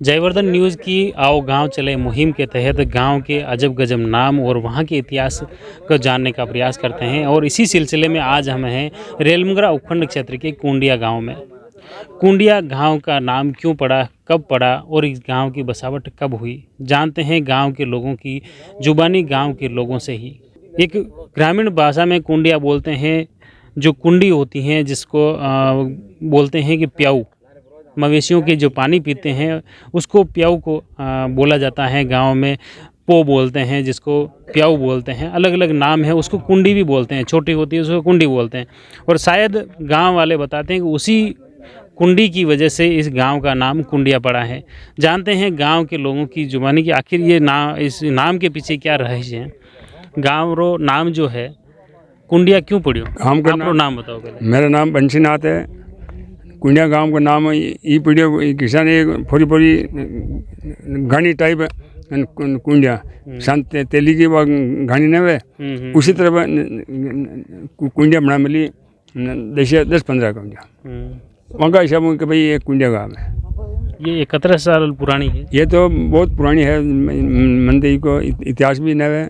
Jaivardhan news की आओ गांव चले मुहिम के तहत गांव के अजब गजब नाम और वहां के इतिहास को जानने का प्रयास करते हैं और इसी सिलसिले में आज हम हैं रेलमुगरा उपखंड क्षेत्र के कुंडिया गांव में। कुंडिया गांव का नाम क्यों पड़ा, कब पड़ा और इस गांव की बसावट कब हुई, जानते हैं गांव के लोगों की जुबानी, गांव के लोगों से ही। एक ग्रामीण भाषा में कुंडिया बोलते हैं, जो कुंडी होती हैं जिसको बोलते हैं कि प्याऊ, मवेशियों के जो पानी पीते हैं उसको प्याऊ को बोला जाता है। गांव में पो बोलते हैं जिसको प्याऊ बोलते हैं, अलग अलग नाम है। उसको कुंडी भी बोलते हैं, छोटी होती है उसको कुंडी बोलते हैं। और शायद गांव वाले बताते हैं कि उसी कुंडी की वजह से इस गांव का नाम कुंडिया पड़ा है। जानते हैं गांव के लोगों की जुबानी कि आखिर ये इस नाम के पीछे क्या रहस्य है। गांव रो नाम जो है कुंडिया क्यों पड़ियो, आपको नाम बताओ पहले। मेरा नाम बंशीनाथ है। कुंडिया गांव का नाम ई पीढ़ियो किसान एक फोरी फोरी घानी टाइप कुंडिया शांत तेली की वो घानी न वे उसी तरह कुंडिया बना मिली 10-15 कुंडिया वहाँ का हिसाब कि भाई ये कुंडिया गांव है। ये 71 साल पुरानी है। ये तो बहुत पुरानी है, मंदिर को इतिहास भी न है,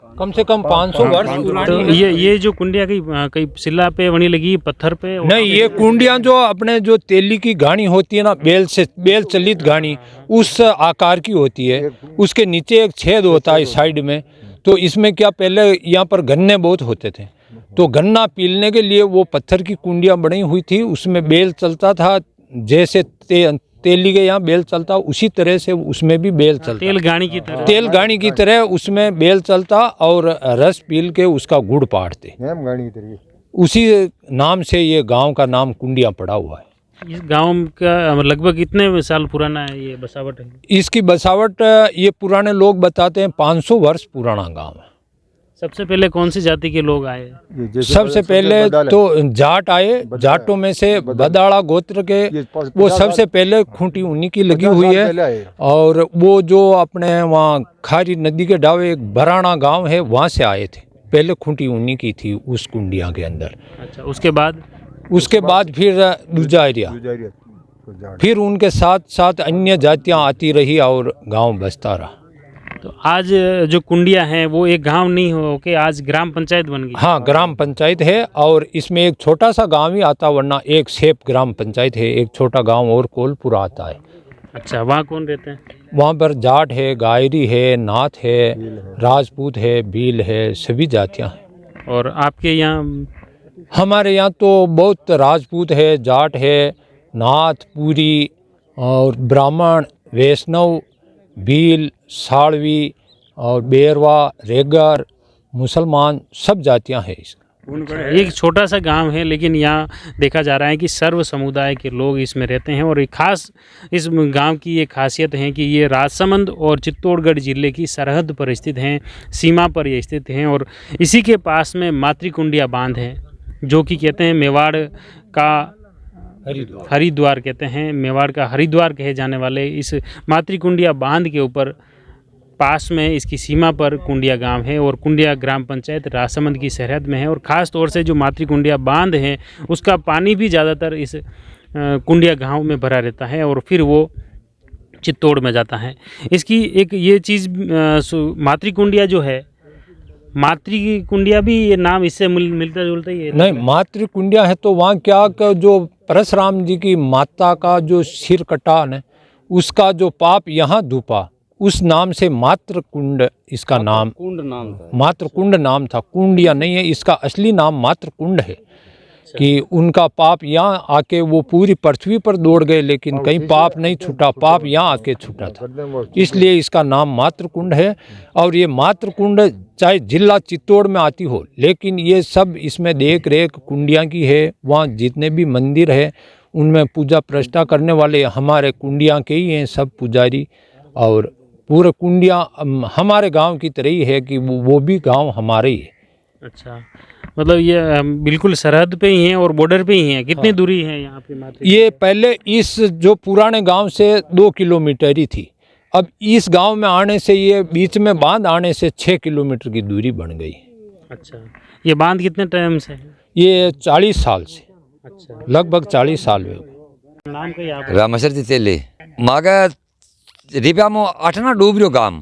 कम से कम 500 वर्ष पुरानी तो है। ये जो कुंडिया कई शिला पे बनी लगी, पत्थर पे नहीं, ये कुंडिया जो अपने जो तेली की घानी होती है ना, बेल चलित घानी उस आकार की होती है। उसके नीचे एक छेद होता है साइड में। तो इसमें क्या, पहले यहाँ पर गन्ने बहुत होते थे, तो गन्ना पीलने के लिए वो पत्थर की कुंडियाँ बनी हुई थी। उसमें बेल चलता था, जैसे तेली के यहाँ बेल चलता उसी तरह से उसमें भी बेल चलता, तेल गाड़ी की तरह उसमें बेल चलता और रस पील के उसका गुड़ पाड़ते। उसी नाम से ये गांव का नाम कुंडिया पड़ा हुआ है। इस गांव का लगभग कितने साल पुराना है ये बसावट है? इसकी बसावट ये पुराने लोग बताते हैं 500 वर्ष पुराना गांव है। सबसे पहले कौन सी जाति के लोग आए? सबसे पहले तो जाट आए। जाटों में से बदाड़ा गोत्र के वो सबसे पहले खूंटी उन्हीं की लगी हुई है। और वो जो अपने वहाँ खारी नदी के डावे एक बराना गांव है, वहाँ से आए थे। पहले खूंटी उन्हीं की थी उस कुंडिया के अंदर। अच्छा, उसके बाद फिर दूजा एरिया, फिर उनके साथ साथ अन्य जातियाँ आती रही और गांव बसता रहा। तो आज जो कुंडिया है वो एक गांव नहीं हो के आज ग्राम पंचायत बन गई। हाँ, ग्राम पंचायत है और इसमें एक छोटा सा गांव ही आता, वरना एक सेप ग्राम पंचायत है। एक छोटा गांव और कोलपुरा आता है। अच्छा, वहाँ कौन रहते हैं? वहाँ पर जाट है, गायरी है, नाथ है, राजपूत है, भील है, सभी जातियाँ हैं। और आपके यहाँ? हमारे यहाँ तो बहुत राजपूत है, जाट है, नाथ, पूरी और ब्राह्मण, वैष्णव, भील, साड़वी और बेरवा, रेगर, मुसलमान, सब जातियां हैं इसमें। एक छोटा सा गांव है, लेकिन यहाँ देखा जा रहा है कि सर्व समुदाय के लोग इसमें रहते हैं। और खास इस गांव की ये खासियत है कि ये राजसमंद और चित्तौड़गढ़ जिले की सरहद पर स्थित हैं, सीमा पर ये स्थित हैं। और इसी के पास में मातृकुंडिया बांध है, जो कि कहते हैं मेवाड़ का हरिद्वार कहते हैं। मेवाड़ का हरिद्वार कहे जाने वाले इस मातृकुंडिया बांध के ऊपर पास में इसकी सीमा पर कुंडिया गांव है। और कुंडिया ग्राम पंचायत राजसमंद की सरहद में है। और ख़ास तौर से जो मातृकुंडिया बांध है उसका पानी भी ज़्यादातर इस कुंडिया गांव में भरा रहता है और फिर वो चित्तौड़ में जाता है। इसकी एक ये चीज़, मातृकुंडिया जो है, मातृकुंडिया भी ये नाम इससे मिलता जुलता ही है? नहीं, मातृकुंडिया है तो वहाँ क्या का जो परशुराम जी की माता का जो सिर कटा न, उसका जो पाप यहाँ धुपा, उस नाम से मातृकुंड इसका नाम, मातृकुंड नाम था। कुंडिया नहीं है, इसका असली नाम मातृकुंड है। कि उनका पाप यहाँ आके वो पूरी पृथ्वी पर दौड़ गए, लेकिन कहीं पाप नहीं छूटा, पाप यहाँ आके छूटा था, इसलिए इसका नाम मातृकुंड है। और ये मातृकुंड चाहे जिला चित्तौड़ में आती हो, लेकिन ये सब इसमें देख रेख कुंडिया की है। वहाँ जितने भी मंदिर है उनमें पूजा प्रतिष्ठा करने वाले हमारे कुंडिया के ही हैं, सब पुजारी। और पूरे कुंडिया हमारे गांव की तरह ही है कि वो भी गांव हमारे ही है। अच्छा, मतलब ये बिल्कुल सरहद पे ही हैं और बॉर्डर पे ही हैं। कितनी दूरी है यहाँ पे? ये पहले इस जो पुराने गांव से 2 किलोमीटर ही थी। अब इस गांव में आने से, ये बीच में बांध आने से 6 किलोमीटर की दूरी बन गई। अच्छा, ये बांध कितने टाइम से है? ये 40 साल से। अच्छा, लगभग 40 साल हुए। नाम क्या है? रामेश्वर जी तेले मागा रिपया में 8 डूब रो गाम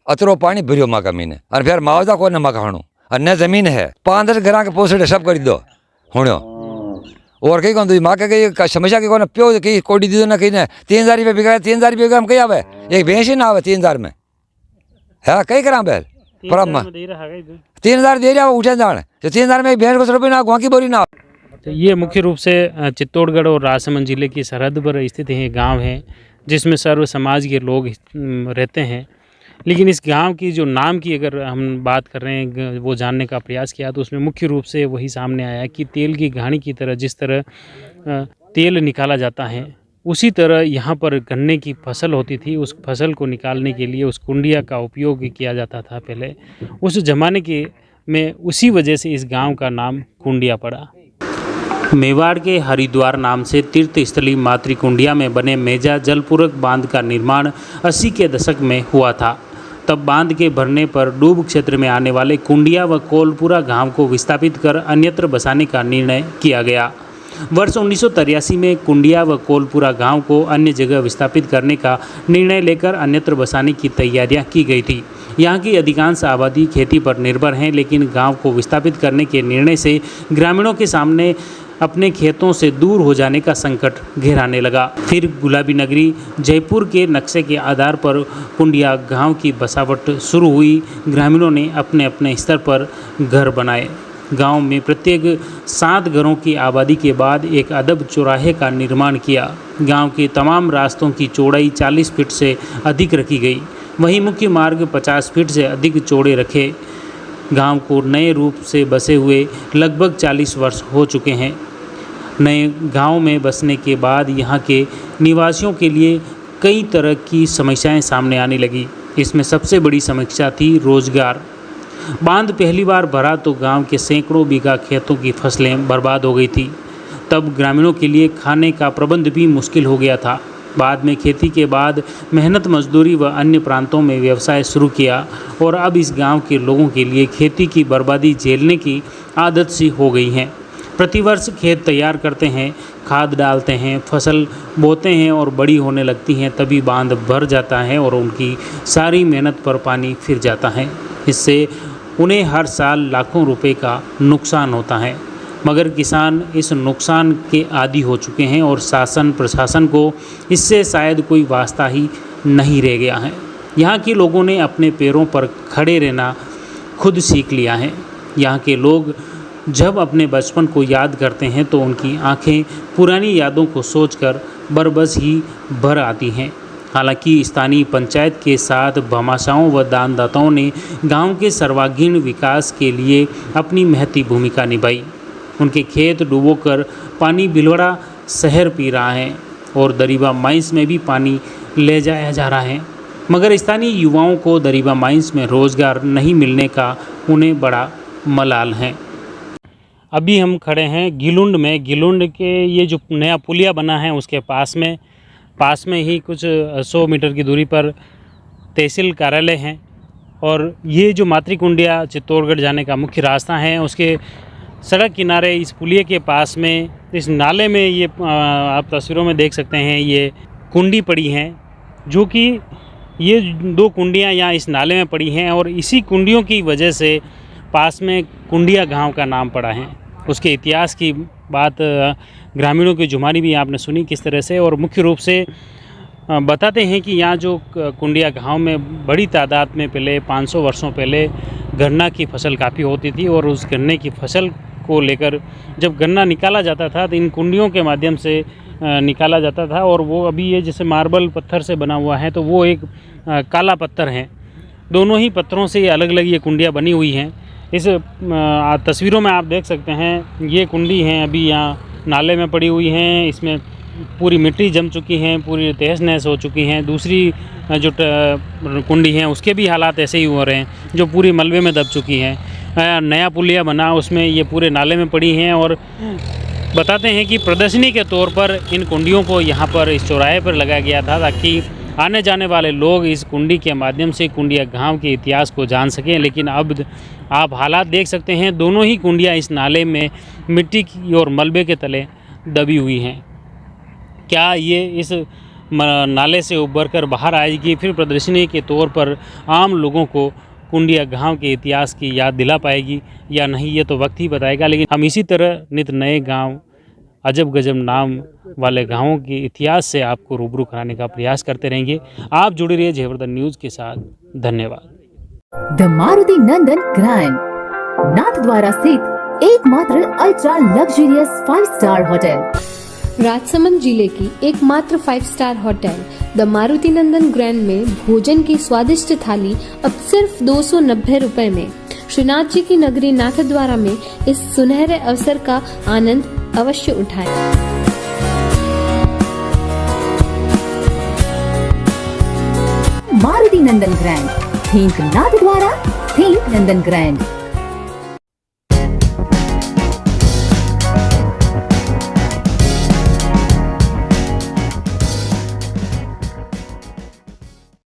अतरो पानी भरियो माँ कमीने और फिर मुआवजा को न मकानो और न जमीन है 5-10 घर के पोसड़े सब कर दो हुणो और कहीं कौन माँ के समस्या के कौन प्यो कहीं कोडी दी दो ना कहीं 3,000 रुपये बिका 3,000 रुपये बिका हम कहीं आवे एक भैंस ही ना आवे 3,000 में है कहीं करा बैल पर 3,000 दे रहा उठे जान 3,000 में एक भैंस को रुपये ना गुआ की बोरी ना। तो ये मुख्य रूप से चित्तौड़गढ़ और राजसमंद जिले की सरहद पर स्थित है गांव है जिसमें सर्व समाज के लोग रहते हैं। लेकिन इस गांव की जो नाम की अगर हम बात कर रहे हैं वो जानने का प्रयास किया तो उसमें मुख्य रूप से वही सामने आया कि तेल की घानी की तरह जिस तरह तेल निकाला जाता है उसी तरह यहाँ पर गन्ने की फसल होती थी। उस फसल को निकालने के लिए उस कुंडिया का उपयोग किया जाता था पहले उस जमाने के में। उसी वजह से इस गांव का नाम कुंडिया पड़ा। मेवाड़ के हरिद्वार नाम से तीर्थ स्थली मातृकुंडिया में बने मेजा जलपूरक बांध का निर्माण 80 के दशक में हुआ था। तब बांध के भरने पर डूब क्षेत्र में आने वाले कुंडिया व कोलपुरा गांव को विस्थापित कर अन्यत्र बसाने का निर्णय किया गया। वर्ष 1983 में कुंडिया व कोलपुरा गांव को अन्य जगह विस्थापित करने का निर्णय लेकर अन्यत्र बसाने की तैयारियां की गई थी। यहाँ की अधिकांश आबादी खेती पर निर्भर हैं, लेकिन गांव को विस्थापित करने के निर्णय से ग्रामीणों के सामने अपने खेतों से दूर हो जाने का संकट घेराने लगा। फिर गुलाबी नगरी जयपुर के नक्शे के आधार पर कुंडिया गांव की बसावट शुरू हुई। ग्रामीणों ने अपने अपने स्तर पर घर बनाए। गांव में प्रत्येक 7 घरों की आबादी के बाद एक अदब चौराहे का निर्माण किया। गांव के तमाम रास्तों की चौड़ाई 40 फीट से अधिक रखी गई। वहीं मुख्य मार्ग 50 फीट से अधिक चौड़े रखे। गांव को नए रूप से बसे हुए लगभग 40 वर्ष हो चुके हैं। नए गांव में बसने के बाद यहाँ के निवासियों के लिए कई तरह की समस्याएं सामने आने लगी। इसमें सबसे बड़ी समस्या थी रोजगार। बांध पहली बार भरा तो गांव के सैकड़ों बीघा खेतों की फसलें बर्बाद हो गई थी। तब ग्रामीणों के लिए खाने का प्रबंध भी मुश्किल हो गया था। बाद में खेती के बाद मेहनत मजदूरी व अन्य प्रांतों में व्यवसाय शुरू किया और अब इस गांव के लोगों के लिए खेती की बर्बादी झेलने की आदत सी हो गई है। प्रतिवर्ष खेत तैयार करते हैं, खाद डालते हैं, फसल बोते हैं और बड़ी होने लगती हैं, तभी बांध भर जाता है और उनकी सारी मेहनत पर पानी फिर जाता है। इससे उन्हें हर साल लाखों रुपए का नुकसान होता है। मगर किसान इस नुकसान के आदी हो चुके हैं और शासन प्रशासन को इससे शायद कोई वास्ता ही नहीं रह गया है। यहाँ के लोगों ने अपने पैरों पर खड़े रहना खुद सीख लिया है। यहाँ के लोग जब अपने बचपन को याद करते हैं तो उनकी आंखें पुरानी यादों को सोचकर बरबस ही भर आती हैं। हालांकि स्थानीय पंचायत के साथ भामाशाहों व दानदाताओं ने गांव के सर्वांगीण विकास के लिए अपनी महती भूमिका निभाई। उनके खेत डुबोकर पानी भिलवाड़ा शहर पी रहा है और दरीबा माइंस में भी पानी ले जाया जा रहा है। मगर स्थानीय युवाओं को दरीबा माइंस में रोजगार नहीं मिलने का उन्हें बड़ा मलाल है। अभी हम खड़े हैं गिलुंड में। गिलुंड के ये जो नया पुलिया बना है उसके पास में ही कुछ 100 मीटर की दूरी पर तहसील कार्यालय हैं और ये जो मातृकुंडिया चित्तौड़गढ़ जाने का मुख्य रास्ता है उसके सड़क किनारे इस पुलिये के पास में इस नाले में ये आप तस्वीरों में देख सकते हैं ये कुंडी पड़ी हैं, जो कि ये 2 कुंडियाँ यहाँ इस नाले में पड़ी हैं और इसी कुंडियों की वजह से पास में कुंडिया गांव का नाम पड़ा है। उसके इतिहास की बात ग्रामीणों की जुबानी भी आपने सुनी किस तरह से, और मुख्य रूप से बताते हैं कि यहाँ जो कुंडिया गांव में बड़ी तादाद में पहले 500 वर्षों पहले गन्ना की फसल काफ़ी होती थी और उस गन्ने की फसल को लेकर जब गन्ना निकाला जाता था तो इन कुंडियों के माध्यम से निकाला जाता था। और वो अभी ये जैसे मार्बल पत्थर से बना हुआ है तो वो एक काला पत्थर है। दोनों ही पत्थरों से ये अलग अलग ये कुंडियाँ बनी हुई हैं। इस तस्वीरों में आप देख सकते हैं ये कुंडी हैं अभी यहाँ नाले में पड़ी हुई हैं। इसमें पूरी मिट्टी जम चुकी है, पूरी तहस नहस हो चुकी हैं। दूसरी जो कुंडी हैं उसके भी हालात ऐसे ही हो रहे हैं जो पूरी मलबे में दब चुकी हैं। नया पुलिया बना उसमें ये पूरे नाले में पड़ी हैं और बताते हैं कि प्रदर्शनी के तौर पर इन कुंडियों को यहाँ पर इस चौराहे पर लगाया गया था ताकि आने जाने वाले लोग इस कुंडी के माध्यम से कुंडिया गांव के इतिहास को जान सकें। लेकिन अब आप हालात देख सकते हैं, दोनों ही कुंडियाँ इस नाले में मिट्टी की और मलबे के तले दबी हुई हैं। क्या ये इस नाले से उबर कर बाहर आएगी, फिर प्रदर्शनी के तौर पर आम लोगों को कुंडिया गांव के इतिहास की याद दिला पाएगी या नहीं, ये तो वक्त ही बताएगा। लेकिन हम इसी तरह नित नए गांव, अजब गजब नाम वाले गांवों के इतिहास से आपको रूबरू कराने का प्रयास करते रहेंगे। आप जुड़े रहिए जयवर्धन न्यूज़ के साथ। धन्यवाद। The Maruti Nandan grand, Nathdwara स्थित एकमात्र ultra luxurious 5 star hotel. Rajsamand जिले की एकमात्र 5 star hotel the Maruti Nandan grand में भोजन की स्वादिष्ट थाली अब सिर्फ 290 रुपए में। श्रीनाथ जी की नगरी नाथद्वारा में इस सुनहरे अवसर का आनंद अवश्य उठाएं। मारुति नंदन ग्रैंड, थिंक नाथद्वारा, थिंक नंदन ग्रैंड।